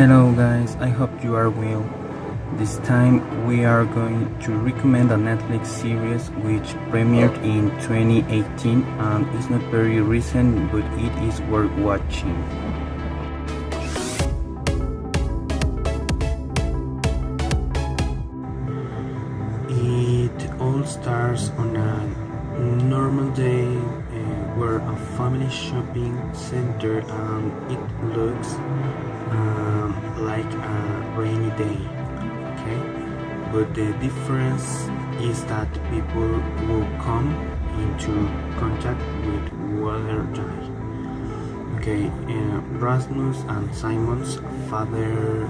Hello guys, I hope you are well. This time we are going to recommend a Netflix series which premiered in 2018 and is not very recent, but it is worth watching. It all starts on a normal day where a family shopping center and it looks like a rainy day, okay? But the difference is that people will come into contact with water die. Okay, Rasmus and Simon's father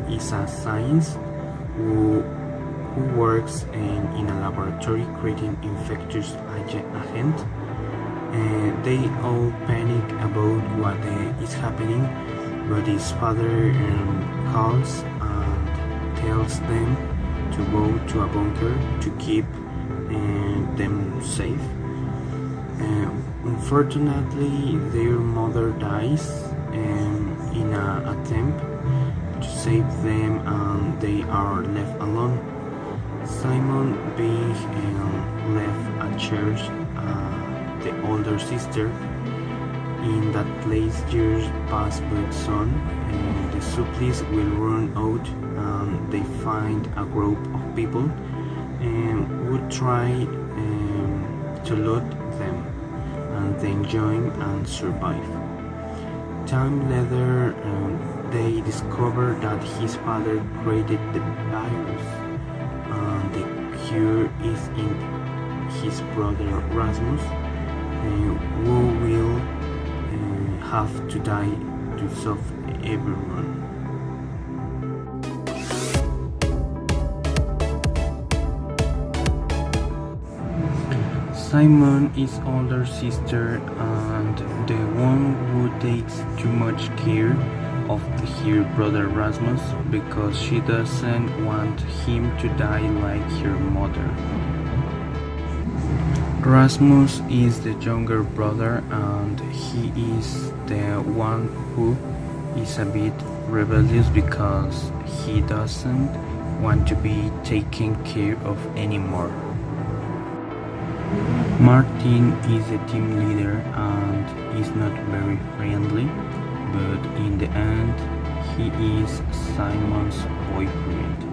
is a scientist who works in a laboratory creating infectious agent. They all panic about what is happening, but his father calls and tells them to go to a bunker to keep them safe. Unfortunately, their mother dies in an attempt to save them, and they are left alone. Simon being left at church, the older sister. In that place years pass but soon the supplies will run out and they find a group of people and would try to loot them and then join and survive. Time later they discover that his father created the virus and the cure is in his brother Rasmus, who will have to die to save everyone. Simon is older sister and the one who takes too much care of her brother Rasmus because she doesn't want him to die like her mother. Rasmus is the younger brother and he is the one who is a bit rebellious because he doesn't want to be taken care of anymore. Martin is the team leader and is not very friendly, but in the end he is Simon's boyfriend.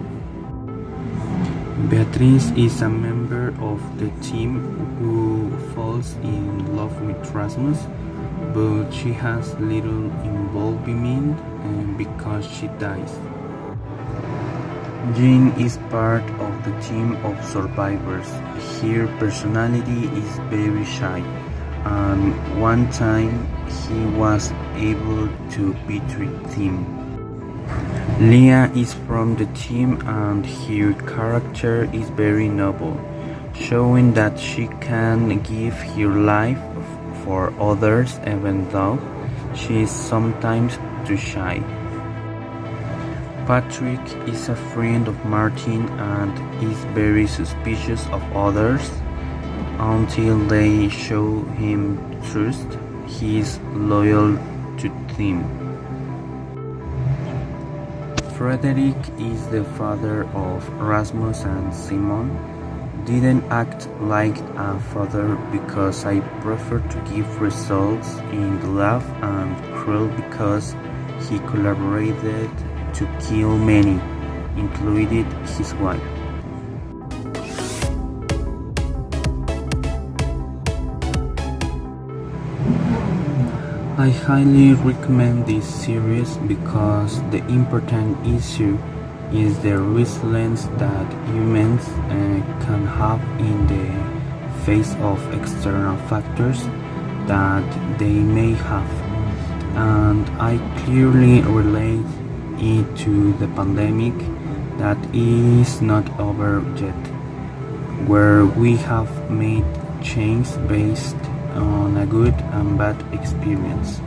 Beatrice is a member of the team who falls in love with Rasmus, but she has little involvement because she dies. Jean is part of the team of survivors. Her personality is very shy, and one time he was able to betray them. Leah is from the team and her character is very noble, showing that she can give her life for others even though she is sometimes too shy. Patrick is a friend of Martin and is very suspicious of others until they show him trust. He is loyal to them. Frederick is the father of Rasmus and Simon. Didn't act like a father because I prefer to give results in the lab, and cruel because he collaborated to kill many, including his wife. I highly recommend this series because the important issue is the resilience that humans can have in the face of external factors that they may have, and I clearly relate it to the pandemic that is not over yet, where we have made change based on a good and bad experience.